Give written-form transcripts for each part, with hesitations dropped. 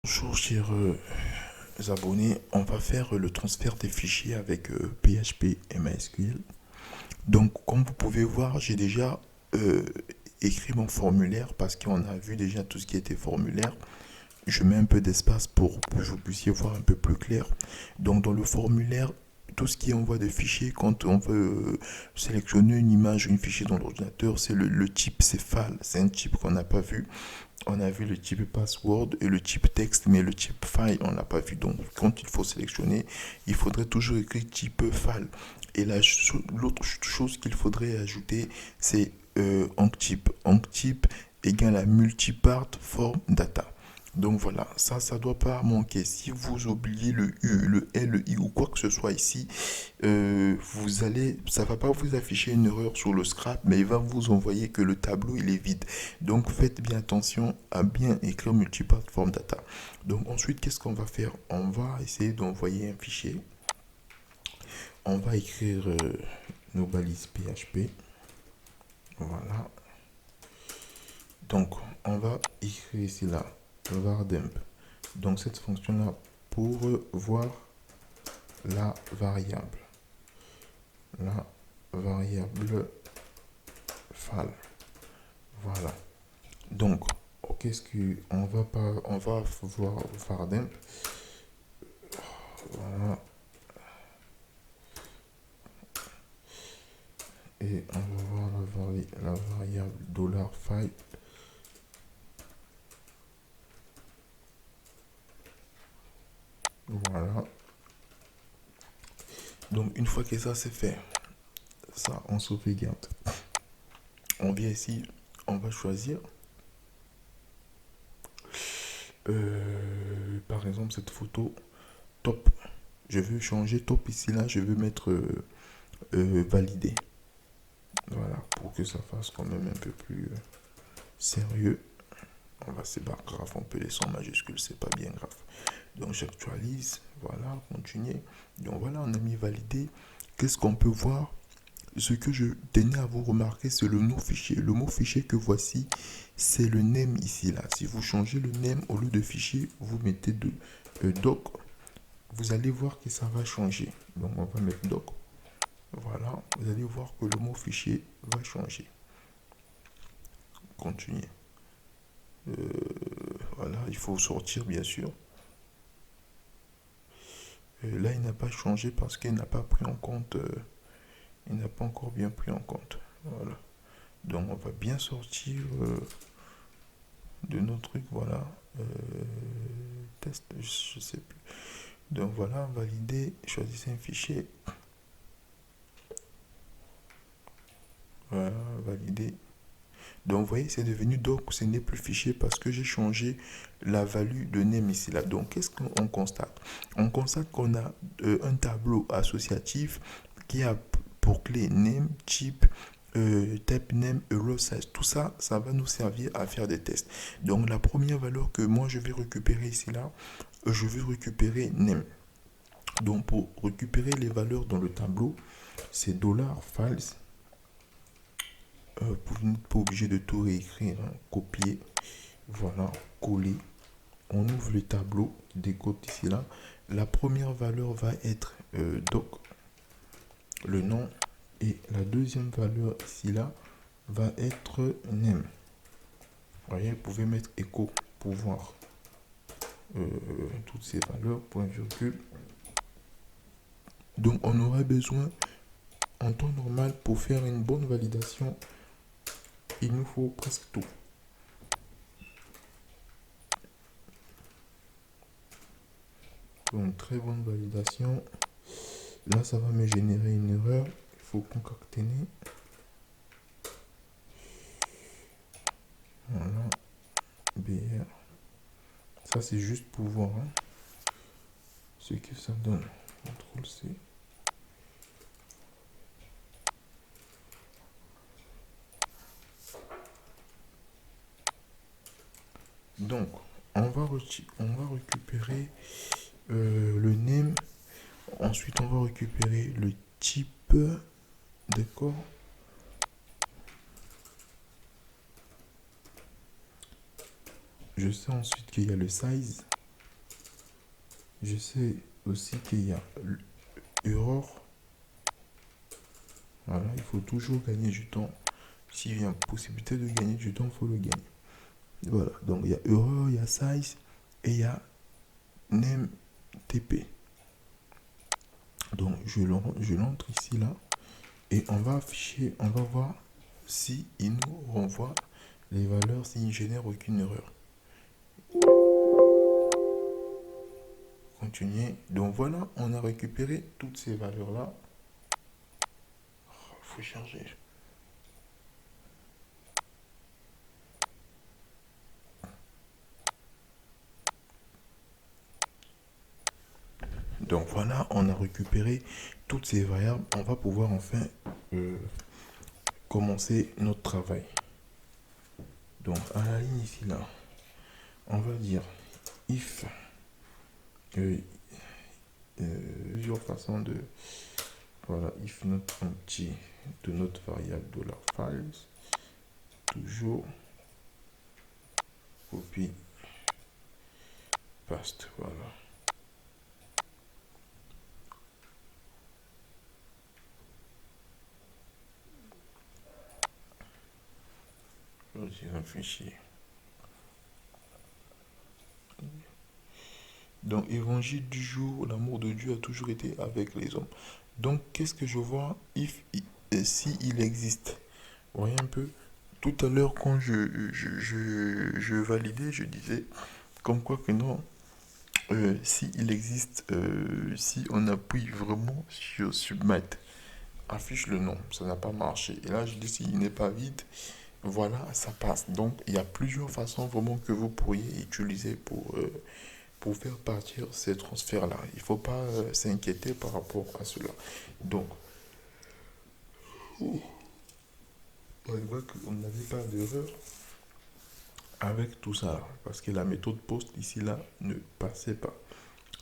Bonjour chers abonnés, on va faire le transfert des fichiers avec PHP et MySQL. Donc comme vous pouvez voir, j'ai déjà euh, écrit mon formulaire parce qu'on a vu déjà tout ce qui était formulaire. Je mets un peu d'espace pour que vous puissiez voir un peu plus clair. Donc dans le formulaire, tout ce qui envoie de fichiers, quand on veut sélectionner une image ou une fichier dans l'ordinateur, c'est le type céphale. C'est un type qu'on n'a pas vu. On a vu le type password et le type texte, mais le type file, on l'a pas vu. Donc, quand il faut sélectionner, il faudrait toujours écrire type file. Et l'autre chose qu'il faudrait ajouter, c'est type. Type égale à multipart form data. Donc voilà, ça doit pas manquer. Si vous oubliez le U, le L, le I ou quoi que ce soit ici, ça va pas vous afficher une erreur sur le scrap, mais il va vous envoyer que le tableau il est vide. Donc faites bien attention à bien écrire multipart form data. Donc ensuite, qu'est-ce qu'on va faire? On va essayer d'envoyer un fichier. On va écrire nos balises PHP. Voilà. Donc on va écrire ici là vardemp. Donc cette fonction là pour voir la variable. La variable fal. Voilà. Donc, qu'est-ce que on va voir vardemp. Voilà. Et on va voir la variable $file. Voilà. Donc une fois que ça c'est fait, ça on sauvegarde. On vient ici, on va choisir par exemple cette photo top. Je veux changer top ici là, je veux mettre validé. Voilà, pour que ça fasse quand même un peu plus sérieux. On va, c'est pas grave, on peut laisser en majuscule, c'est pas bien grave. Donc j'actualise, voilà, continuer. Donc voilà, on a mis validé. Qu'est-ce qu'on peut voir? Ce que je tenais à vous remarquer, c'est le mot fichier. Le mot fichier que voici, c'est le name ici là. Si vous changez le name au lieu de fichier, vous mettez doc. Vous allez voir que ça va changer. Donc on va mettre doc. Voilà, vous allez voir que le mot fichier va changer. Continuer. Voilà, il faut sortir bien sûr. Là, il n'a pas changé parce qu'il n'a pas pris en compte, il n'a pas encore bien pris en compte. Voilà. Donc, on va bien sortir de nos trucs. Voilà. Euh, test, je sais plus. Donc, voilà, valider, choisissez un fichier. Voilà, valider. Donc, vous voyez, c'est devenu doc, ce n'est plus fichier parce que j'ai changé la value de name ici là. Donc, qu'est-ce qu'on constate? On constate qu'on a un tableau associatif qui a pour clé name, type, type name, euro size. Tout ça, ça va nous servir à faire des tests. Donc, la première valeur que moi je vais récupérer ici là, je vais récupérer name. Donc, pour récupérer les valeurs dans le tableau, c'est $files. Vous n'êtes pas obligé de tout réécrire, hein. Copier, voilà, coller. On ouvre le tableau, décode ici là. La première valeur va être doc, le nom, et la deuxième valeur ici là va être name. Vous voyez, vous pouvez mettre echo pour voir toutes ces valeurs, point virgule. Donc on aura besoin en temps normal pour faire une bonne validation, il nous faut presque tout. Pour une très bonne validation, là ça va me générer une erreur. Il faut concaténer. Voilà. BR. Ça c'est juste pour voir hein, ce que ça donne. CTRL C. Donc on va récupérer le name. Ensuite on va récupérer le type. D'accord. Je sais ensuite qu'il y a le size. Je sais aussi qu'il y a erreur. Voilà, il faut toujours gagner du temps. S'il y a possibilité de gagner du temps, il faut le gagner. Voilà, donc il y a erreur, il y a size et il y a name TP. Donc je l'entre ici là et on va afficher, on va voir si il nous renvoie les valeurs, s'il ne génère aucune erreur. Continuer. Donc voilà, on a récupéré toutes ces valeurs là. Il faut charger. Donc voilà, on a récupéré toutes ces variables. On va pouvoir enfin euh, commencer notre travail. Donc à la ligne ici là, on va dire if euh, plusieurs façons de voilà if notre entier de notre variable $files toujours copie paste. Voilà. Choisir un fichier. Donc, évangile du jour, l'amour de Dieu a toujours été avec les hommes. Donc, qu'est-ce que je vois si il existe? Vous voyez un peu? Tout à l'heure, quand je validais, je disais comme quoi que non, si il existe, si on appuie vraiment sur Submit, affiche le nom, ça n'a pas marché. Et là, je dis s'il n'est pas vide, voilà, ça passe. Donc, il y a plusieurs façons vraiment que vous pourriez utiliser pour faire partir ces transferts-là. Il ne faut pas s'inquiéter par rapport à cela. Donc, on voit qu'on n'avait pas d'erreur avec tout ça, parce que la méthode post ici, là, ne passait pas.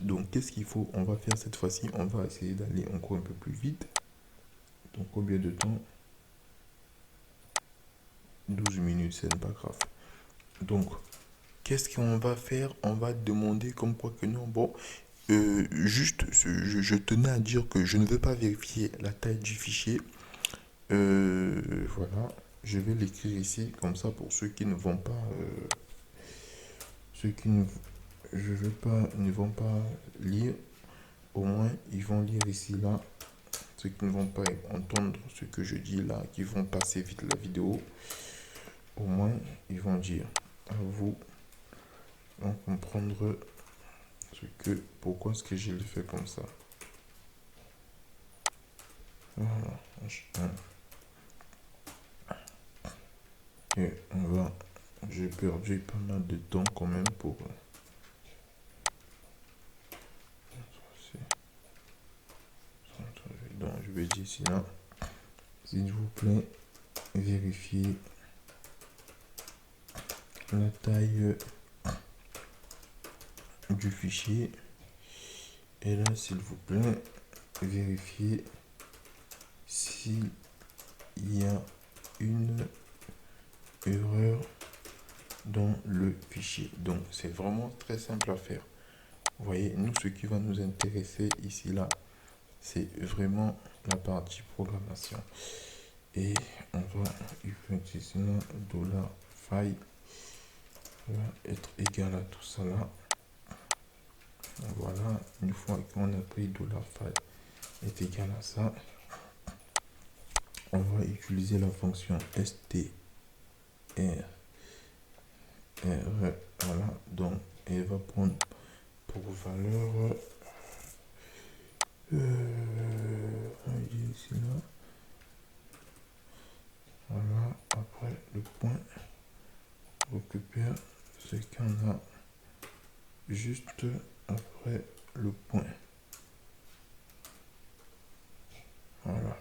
Donc, qu'est-ce qu'il faut? On va faire cette fois-ci, on va essayer d'aller encore un peu plus vite. Donc, combien de temps? 12 minutes, c'est pas grave. Donc, qu'est-ce qu'on va faire? On va demander comme quoi que non. Bon, juste, je tenais à dire que je ne veux pas vérifier la taille du fichier. Voilà, je vais l'écrire ici, comme ça pour ceux qui ne vont pas, ceux qui ne, je veux pas, ne vont pas lire, au moins ils vont lire ici là. Ceux qui ne vont pas entendre ce que je dis là, qui vont passer vite la vidéo, au moins ils vont dire à vous, vont comprendre pourquoi est-ce que je le fais comme ça. Voilà, et j'ai perdu pas mal de temps quand même pour. Donc je vais dire sinon, s'il vous plaît, vérifiez la taille du fichier. Et là, s'il vous plaît, vérifiez s'il y a une erreur dans le fichier. Donc, c'est vraiment très simple à faire. Vous voyez, nous, ce qui va nous intéresser ici, là, c'est vraiment la partie programmation. Et on va utiliser $file va être égal à tout ça là. Voilà, une fois qu'on a pris $file est égal à ça, on va utiliser la fonction str. Voilà, donc elle va prendre pour valeur ici là. Voilà, après le point récupère ce qu'on a juste après le point. Voilà.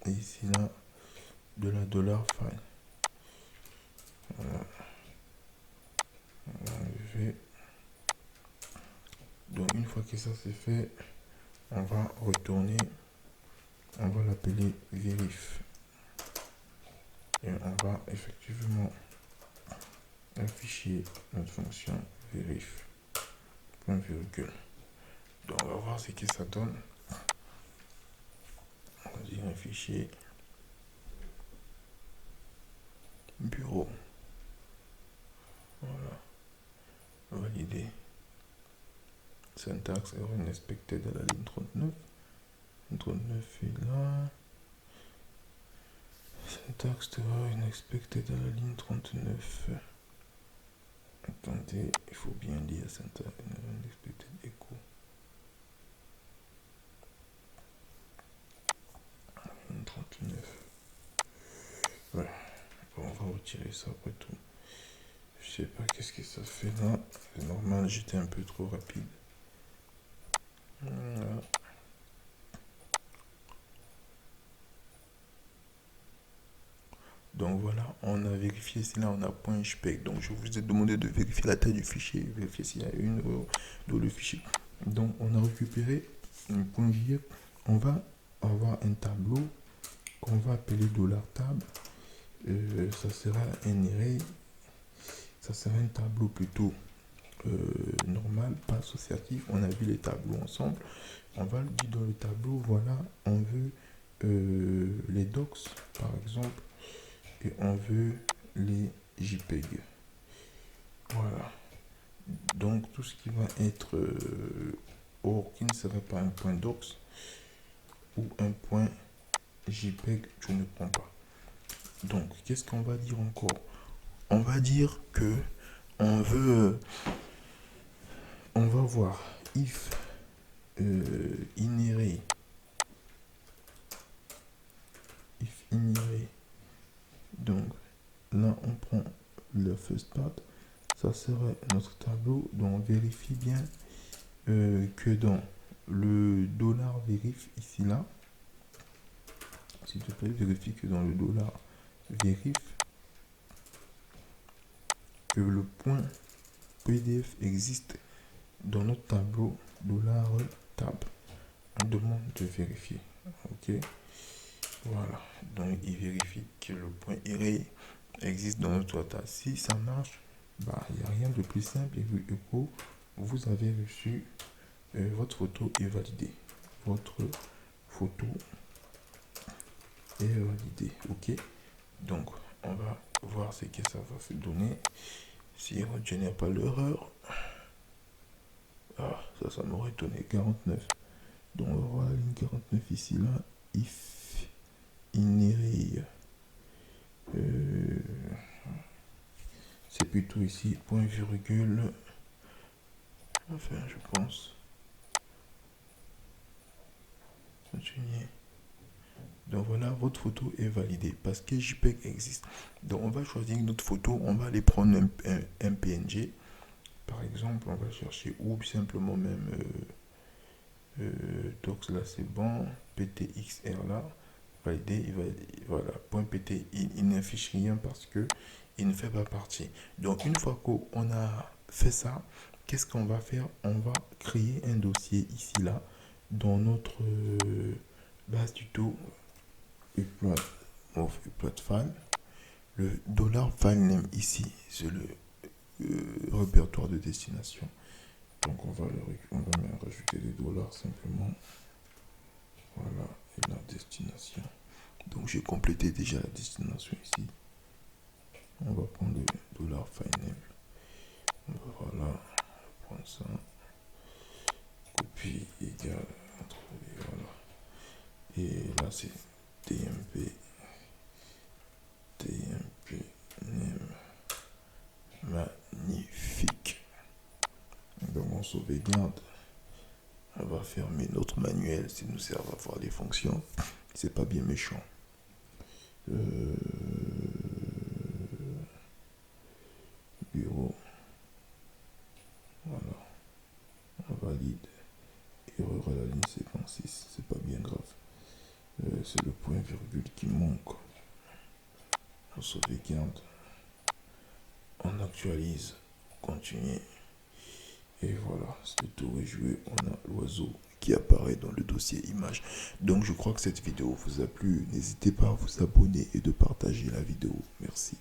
Et ici là, de la $file. Voilà. On va enlever. Donc une fois que ça c'est fait, on va retourner, on va l'appeler verif. Et on va effectivement afficher notre fonction verif. Point virgule. Donc on va voir ce que ça donne. On va dire un fichier bureau. Voilà. Valider. Syntaxe error unexpected à la ligne 39. 39 est là. Syntaxe error unexpected à la ligne 39. Attendez, il faut bien lire syntaxe error unexpected echo. Ligne 39. Ouais. Bon, on va retirer ça après tout. Je sais pas qu'est-ce que ça fait là. C'est normal, j'étais un peu trop rapide. Voilà. Donc voilà, on a vérifié si là on a .jpeg. Donc je vous ai demandé de vérifier la taille du fichier, vérifier s'il y a une erreur dans le fichier. Donc on a récupéré un .jpeg. On va avoir un tableau qu'on va appeler $tab. Ça sera un array. Ça sera un tableau plutôt normal, pas associatif. On a vu les tableaux ensemble. On va le dire dans le tableau, voilà, on veut les docs par exemple. Et on veut les JPEG. Voilà. Donc tout ce qui va être or qui ne serait pas un point docs ou un point JPEG, je ne prends pas. Donc qu'est-ce qu'on va dire encore? On va dire que on veut, on va voir if inherit, donc là on prend le first part, ça serait notre tableau. Donc on vérifie bien que dans le $verif ici là, s'il te plaît, vérifie que dans le $verif que le point PDF existe dans notre tableau $tab. On demande de vérifier. Ok, voilà, donc il vérifie que le point array existe dans notre tab. Si ça marche, bah il n'y a rien de plus simple. Et vu echo, vous avez reçu votre photo est validée. Votre photo est validée. Ok, donc on va voir ce que ça va se donner si on ne génère pas l'erreur. Ah, ça m'aurait donné 49. Donc on va voir la ligne 49 ici là. If inherit, c'est plutôt ici point virgule, enfin je pense continuer. Donc voilà, votre photo est validée parce que JPEG existe. Donc on va choisir notre photo, on va aller prendre un PNG par exemple. On va chercher, ou simplement même docs là c'est bon, PTXR là validé. Voilà, point PT, il n'affiche rien parce que il ne fait pas partie. Donc une fois qu'on a fait ça, qu'est-ce qu'on va faire? On va créer un dossier ici là dans notre base tuto upload file. Le $file name ici, c'est le répertoire de destination. Donc on va rajouter des dollars simplement. Voilà, et la destination. Donc j'ai complété déjà la destination ici. On va prendre le $file name. Voilà, prendre ça. Copie égale, voilà. Et là c'est tmp name. Magnifique. Donc on sauvegarde. On va fermer notre manuel, ça nous sert à voir les fonctions. C'est pas bien méchant. Bureau. Voilà. On valide. Erreur à la ligne 56. C'est pas bien grave. C'est le point virgule qui manque. On sauvegarde. On actualise. Continuer. Et voilà, le tour est joué. On a l'oiseau qui apparaît dans le dossier image. Donc je crois que cette vidéo vous a plu. N'hésitez pas à vous abonner et de partager la vidéo. Merci.